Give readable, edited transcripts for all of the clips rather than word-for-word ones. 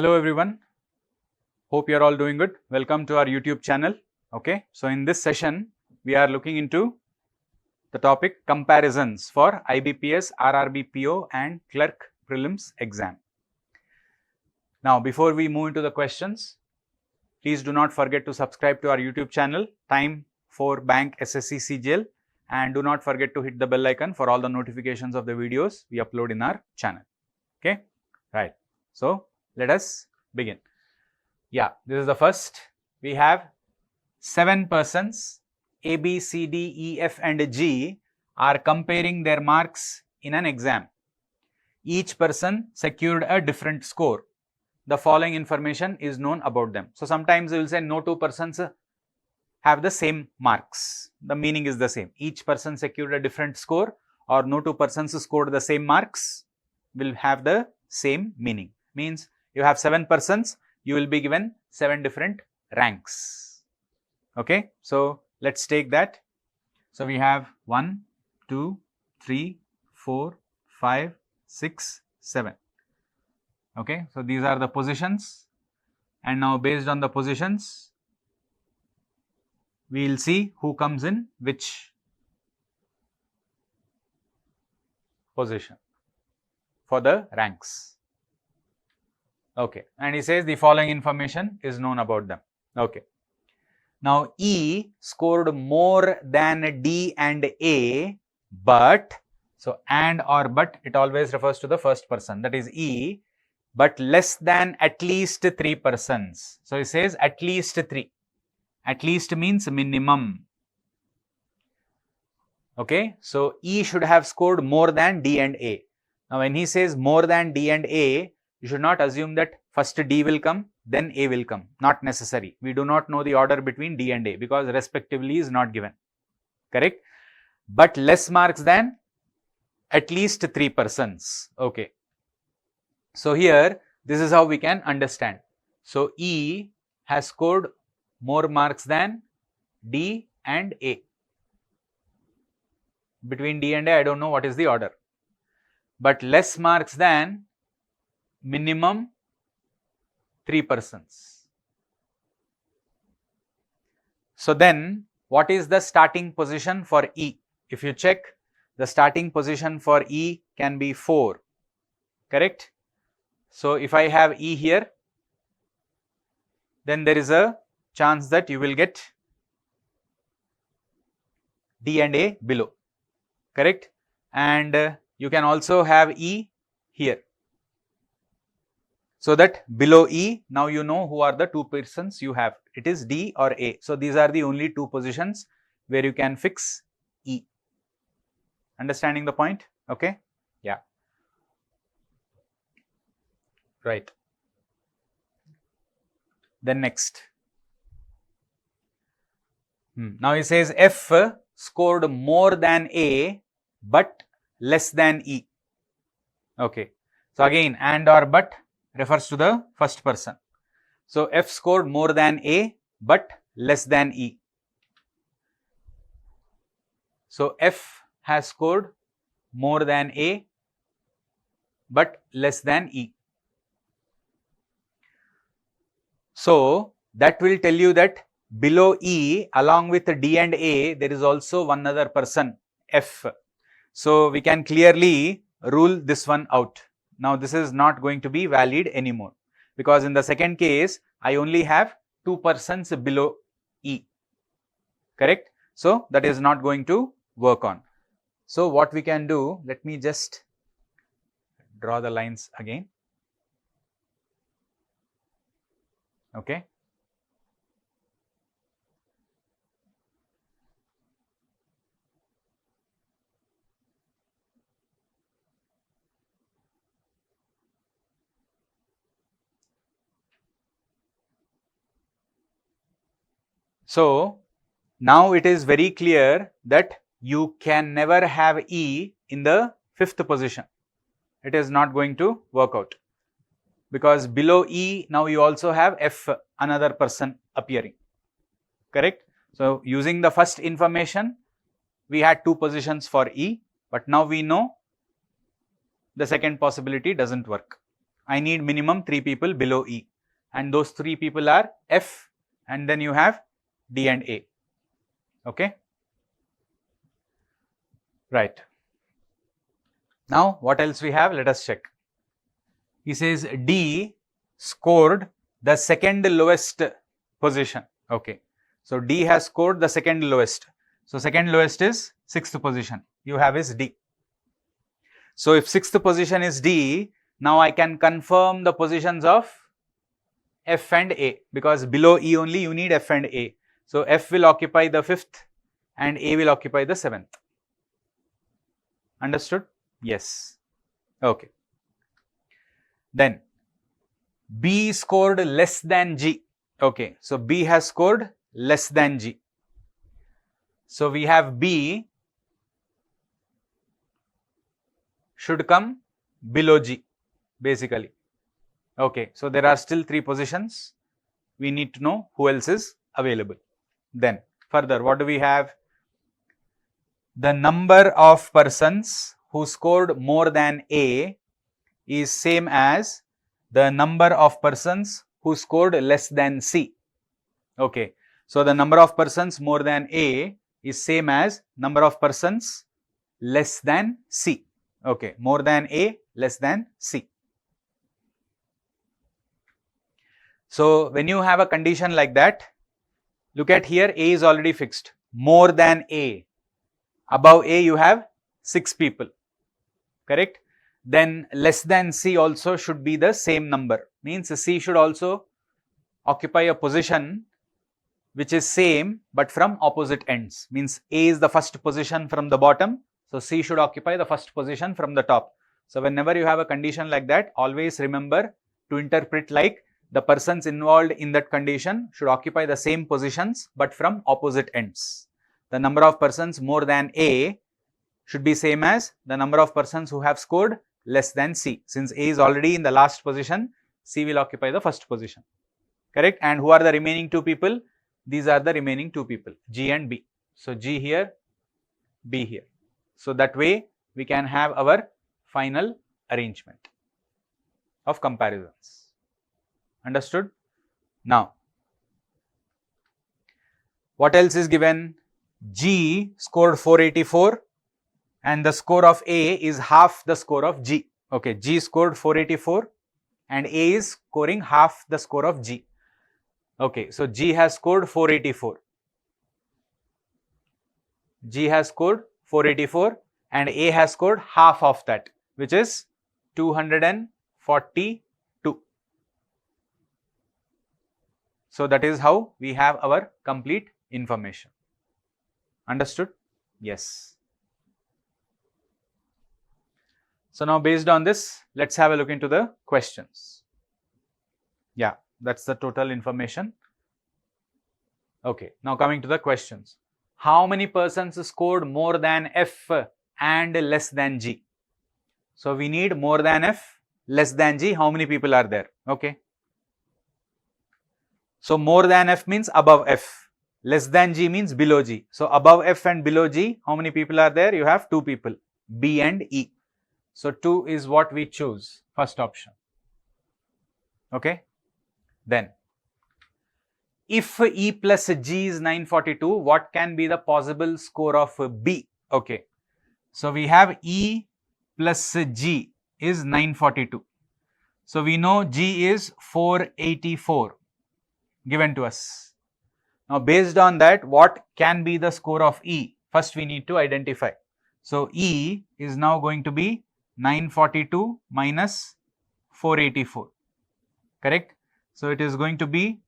Hello everyone, hope you are all doing good. Welcome to our YouTube channel. Okay, so in this session we are looking into the topic comparisons for IBPS, RRBPO and Clerk Prelims exam. Now before we move into the questions, please do not forget to subscribe to our YouTube channel Time for Bank SSCCGLE, and do not forget to hit the bell icon for all the notifications of the videos we upload in our channel. Okay, right. So let us begin. Yeah, this is the first. We have 7 persons, A, B, C, D, E, F and G are comparing their marks in an exam. Each person secured a different score. The following information is known about them. So sometimes we will say no two persons have the same marks. The meaning is the same. Each person secured a different score, or no two persons scored the same marks will have the same meaning. Means you have 7 persons, you will be given 7 different ranks. Okay, so let's take that. So we have 1, 2, 3, 4, 5, 6, 7. Okay, so these are the positions, and now based on the positions, we will see who comes in which position for the ranks. Okay, and he says the following information is known about them. Okay, now E scored more than D and A, but, so and or but, it always refers to the first person, that is E, but less than at least 3 persons. So he says at least 3. At least means minimum. Okay, so E should have scored more than D and A. Now when he says more than D and A, you should not assume that first D will come, then A will come. Not necessary. We do not know the order between D and A because respectively is not given. Correct? But less marks than at least 3 persons. Okay. So here, this is how we can understand. So E has scored more marks than D and A. Between D and A, I don't know what is the order. But less marks than minimum 3 persons. So then, what is the starting position for E? If you check, the starting position for E can be 4. Correct? So if I have E here, then there is a chance that you will get D and A below. Correct? And you can also have E here. So that below E, now you know who are the 2 persons you have. It is D or A. So these are the only 2 positions where you can fix E. Understanding the point? Okay? Yeah. Right. Then next. Now he says F scored more than A but less than E. Okay. So again, and or but refers to the first person. So F scored more than A but less than E. So F has scored more than A but less than E. So that will tell you that below E, along with D and A, there is also one other person, F. So we can clearly rule this one out. Now this is not going to be valid anymore, because in the second case, I only have 2 persons below E. Correct? So that is not going to work on. So what we can do, let me just draw the lines again. Okay. So now it is very clear that you can never have E in the 5th position. It is not going to work out, because below E now you also have F, another person appearing. Correct? So using the first information, we had 2 positions for E, but now we know the second possibility doesn't work. I need minimum 3 people below E, and those 3 people are F, and then you have D and A. Okay. Right. Now, what else we have? Let us check. He says D scored the second lowest position. Okay. So, D has scored the second lowest. So, second lowest is 6th position. You have is D. So, if 6th position is D, now I can confirm the positions of F and A, because below E only you need F and A. So, F will occupy the 5th and A will occupy the 7th. Understood? Yes. Okay. Then B scored less than G. Okay. So, B has scored less than G. So, we have B should come below G basically. Okay. So, there are still 3 positions. We need to know who else is available. Then further, what do we have? The number of persons who scored more than A is same as the number of persons who scored less than C. Okay. So, the number of persons more than A is same as number of persons less than C. Okay. More than A, less than C. So, when you have a condition like that, look at here, A is already fixed. More than A. Above A you have 6 people, correct? Then less than C also should be the same number, means C should also occupy a position which is same but from opposite ends, means A is the first position from the bottom, so C should occupy the first position from the top. So, whenever you have a condition like that, always remember to interpret like the persons involved in that condition should occupy the same positions but from opposite ends. The number of persons more than A should be same as the number of persons who have scored less than C. Since A is already in the last position, C will occupy the first position, correct? And who are the remaining 2 people? These are the remaining 2 people, G and B. So, G here, B here. So, that way we can have our final arrangement of comparisons. Understood? Now, what else is given? G scored 484 and the score of A is half the score of G. Okay, G scored 484 and A is scoring half the score of G. Okay, so G has scored 484. G has scored 484 and A has scored half of that, which is 242. So, that is how we have our complete information. Understood? Yes. So, now based on this, let us have a look into the questions. Yeah, that is the total information. Okay, now coming to the questions. How many persons scored more than F and less than G? So, we need more than F, less than G. How many people are there? Okay. So, more than F means above F, less than G means below G. So, above F and below G, how many people are there? You have 2 people, B and E. So, 2 is what we choose, first option. Okay. Then, if E plus G is 942, what can be the possible score of B? Okay. So, we have E plus G is 942. So, we know G is 484 given to us. Now, based on that, what can be the score of E? First, we need to identify. So, E is now going to be 942 minus 484, correct? So, it is going to be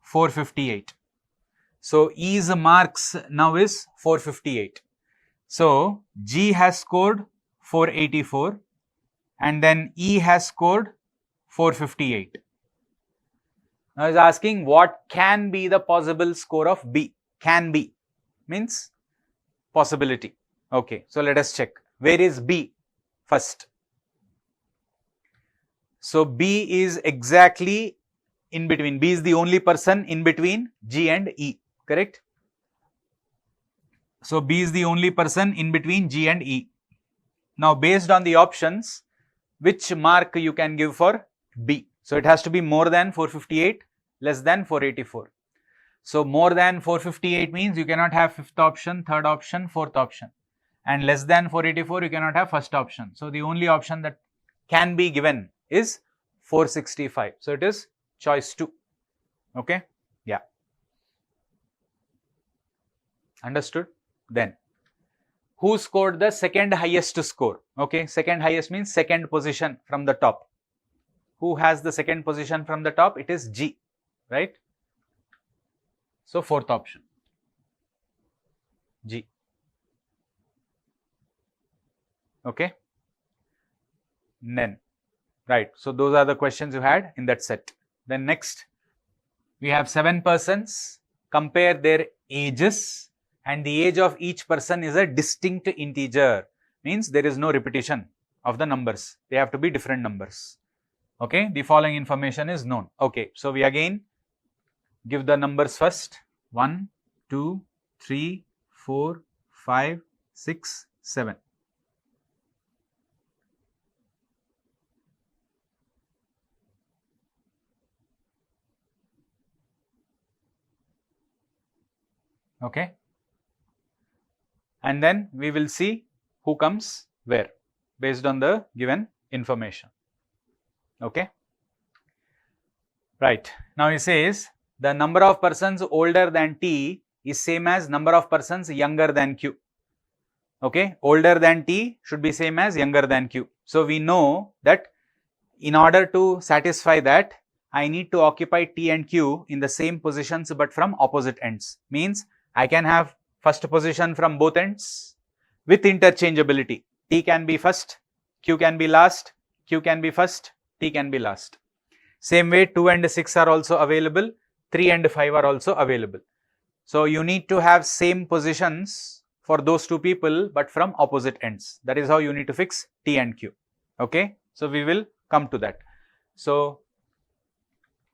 458. So, E's marks now is 458. So, G has scored 484 and then E has scored 458. Now, is asking what can be the possible score of B? Can be means possibility. Okay. So, let us check. Where is B first? So, B is exactly in between. B is the only person in between G and E, correct? So B is the only person in between G and E. Now based on the options, which mark you can give for B? So it has to be more than 458, less than 484. So more than 458 means you cannot have fifth option, third option, fourth option, and less than 484 you cannot have first option. So the only option that can be given is 465. So it is choice 2. Okay, yeah, understood. Then who scored the second highest score? Okay, second highest means second position from the top. Who has the second position from the top? It is G, right? So fourth option, G. Okay, then right. So those are the questions you had in that set. Then next, we have 7 persons. Compare their ages, and the age of each person is a distinct integer. Means there is no repetition of the numbers. They have to be different numbers. Okay, the following information is known. Okay, so we again give the numbers first. 1, 2, 3, 4, 5, 6, 7. Okay, and then we will see who comes where based on the given information. Okay, right. Now he says the number of persons older than T is same as number of persons younger than Q. Okay, older than T should be same as younger than Q. So we know that in order to satisfy that, I need to occupy T and Q in the same positions but from opposite ends. Means I can have first position from both ends with interchangeability. T can be first, Q can be last, Q can be first, T can be last. Same way 2 and 6 are also available, 3 and 5 are also available. So you need to have same positions for those two people but from opposite ends. That is how you need to fix T and Q. Okay, so we will come to that. So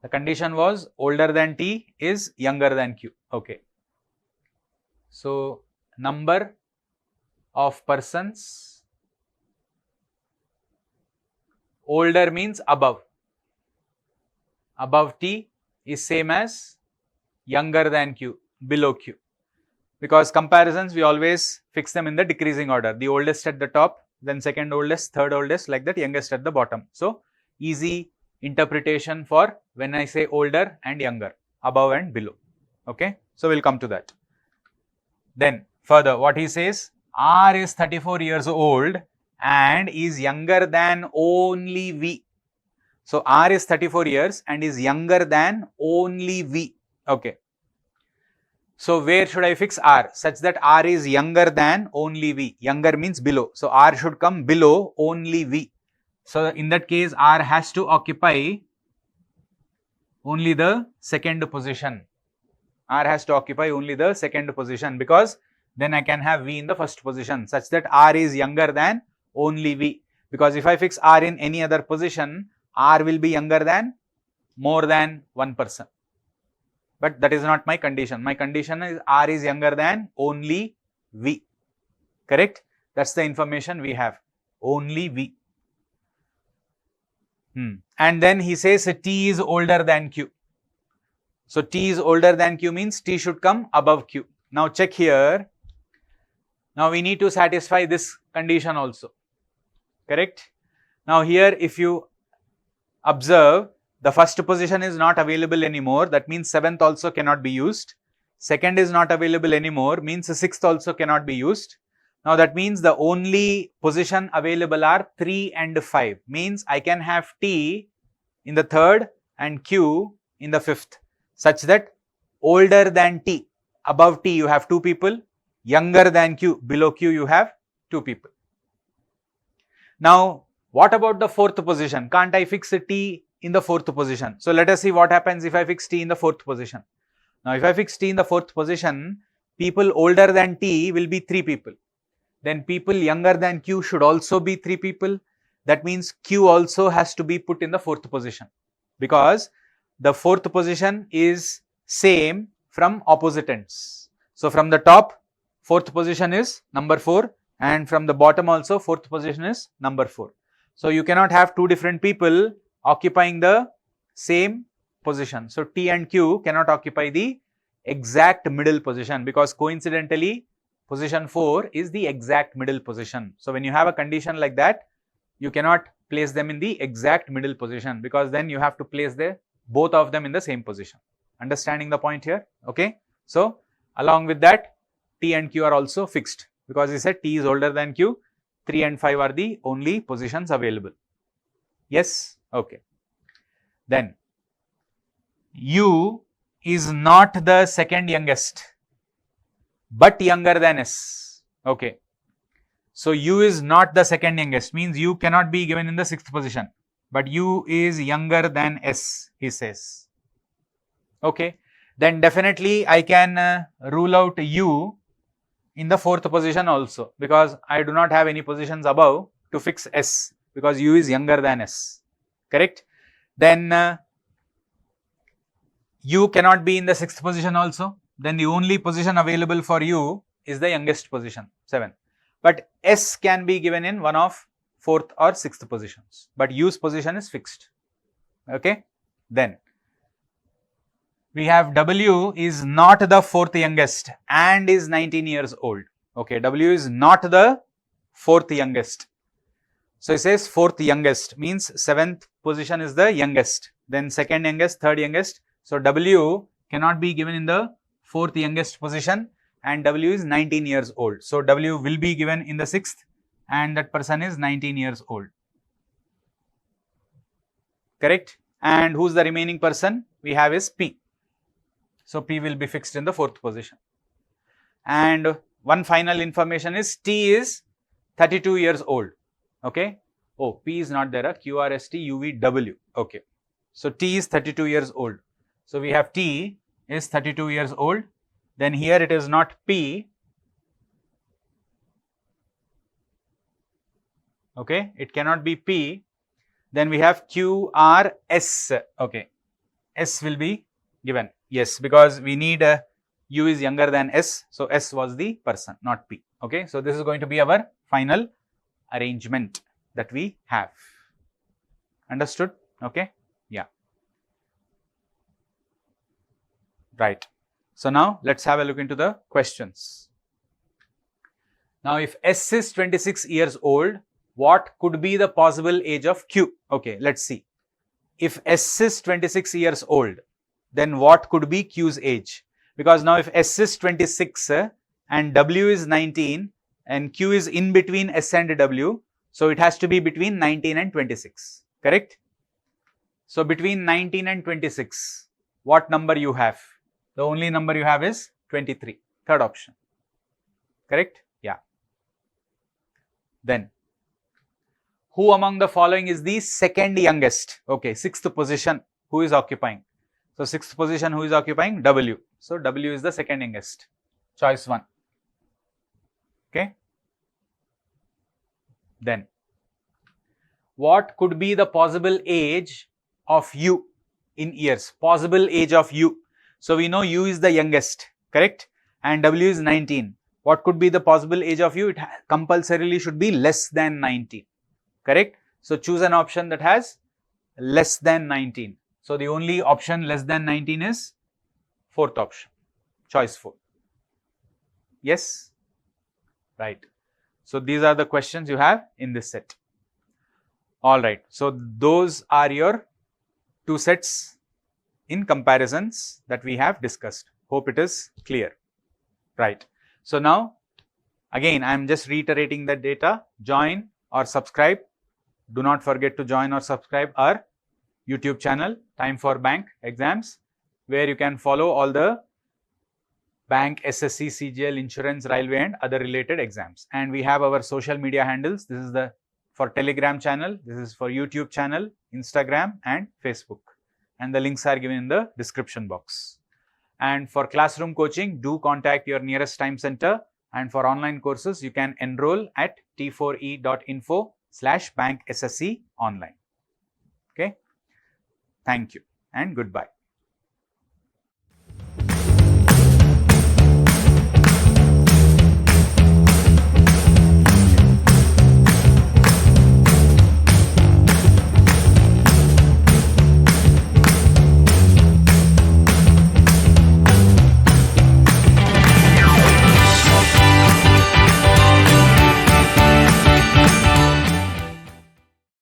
the condition was older than T is younger than Q. Okay. So number of persons older means above T is same as younger than Q, below Q, because comparisons we always fix them in the decreasing order, the oldest at the top, then second oldest, third oldest, like that, youngest at the bottom. So easy interpretation for when I say older and younger, above and below. Okay, so we'll come to that. Then further what he says, R is 34 years old and is younger than only V. So R is 34 years and is younger than only V. Okay. So where should I fix R such that R is younger than only V? Younger means below. So R should come below only V. So in that case R has to occupy only the second position. R has to occupy only the second position, because then I can have V in the first position such that R is younger than only V. Because if I fix R in any other position, R will be younger than more than one person. But that is not my condition. My condition is R is younger than only V. Correct? That's the information we have. Only V. And then he says T is older than Q. So T is older than Q means T should come above Q. Now check here. Now we need to satisfy this condition also. Correct? Now here if you observe, the first position is not available anymore. That means 7th also cannot be used. Second is not available anymore, means 6th also cannot be used. Now that means the only position available are 3 and 5. Means I can have T in the third and Q in the fifth, such that older than T, above T you have 2 people, younger than Q, below Q you have 2 people. Now what about the fourth position? Can't I fix T in the fourth position? So let us see what happens if I fix T in the fourth position. Now if I fix T in the fourth position, people older than T will be 3 people. Then people younger than Q should also be 3 people. That means Q also has to be put in the fourth position, because the fourth position is same from opposite ends. So from the top fourth position is number 4, and from the bottom also fourth position is number 4. So you cannot have two different people occupying the same position. So T and Q cannot occupy the exact middle position, because coincidentally position 4 is the exact middle position. So when you have a condition like that, you cannot place them in the exact middle position, because then you have to place both of them in the same position. Understanding the point here? Okay. So along with that, T and Q are also fixed, because we said T is older than Q. 3 and 5 are the only positions available. Yes? Okay. Then U is not the second youngest, but younger than S. Okay. So U is not the second youngest, means U cannot be given in the 6th position, but U is younger than S, he says. Okay. Then definitely I can rule out U in the 4th position also, because I do not have any positions above to fix S, because U is younger than S. Correct? Then U cannot be in the 6th position also. Then the only position available for U is the youngest position, 7. But S can be given in one of 4th or 6th positions, but U's position is fixed. Okay. Then we have W is not the 4th youngest and is 19 years old. Okay. W is not the 4th youngest. So it says 4th youngest, means 7th position is the youngest, then 2nd youngest, 3rd youngest. So W cannot be given in the 4th youngest position, and W is 19 years old. So W will be given in the 6th, and that person is 19 years old. Correct? And who's the remaining person we have is P. So P will be fixed in the 4th position. And one final information is T is 32 years old. Okay. Oh, P is not there. QRST UVW. Okay. So T is 32 years old. So we have T is 32 years old. Then here it is not P. Okay. It cannot be P. Then we have QRS. Okay. S will be given. Yes, because we need U is younger than S. So S was the person, not P. Okay. So this is going to be our final arrangement that we have. Understood? Okay. Yeah. Right. So now let's have a look into the questions. Now if S is 26 years old, what could be the possible age of Q? Okay, let's see. If S is 26 years old, then what could be Q's age? Because now if S is 26 and W is 19 and Q is in between S and W, so it has to be between 19 and 26. Correct? So between 19 and 26, what number you have? The only number you have is 23, third option. Correct? Yeah. Then, who among the following is the second youngest? Okay, 6th position, who is occupying? So 6th position, who is occupying? W. So W is the second youngest. Choice 1. Okay. Then, what could be the possible age of U in years? Possible age of U. So we know U is the youngest, correct? And W is 19. What could be the possible age of U? It compulsorily should be less than 19, correct? So choose an option that has less than 19. So the only option less than 19 is 4th option, choice 4. Yes? Right. So these are the questions you have in this set. Alright. So those are your 2 sets in comparisons that we have discussed. Hope it is clear. Right. So now again I am just reiterating the data. Join or subscribe. Do not forget to join or subscribe our YouTube channel, Time for Bank Exams, where you can follow all the bank, SSC, CGL, insurance, railway and other related exams. And we have our social media handles. This is the for Telegram channel, this is for YouTube channel, Instagram and Facebook. And the links are given in the description box. And for classroom coaching, do contact your nearest time center. And for online courses, you can enroll at t4e.info/bankssconline. Okay. Thank you and goodbye.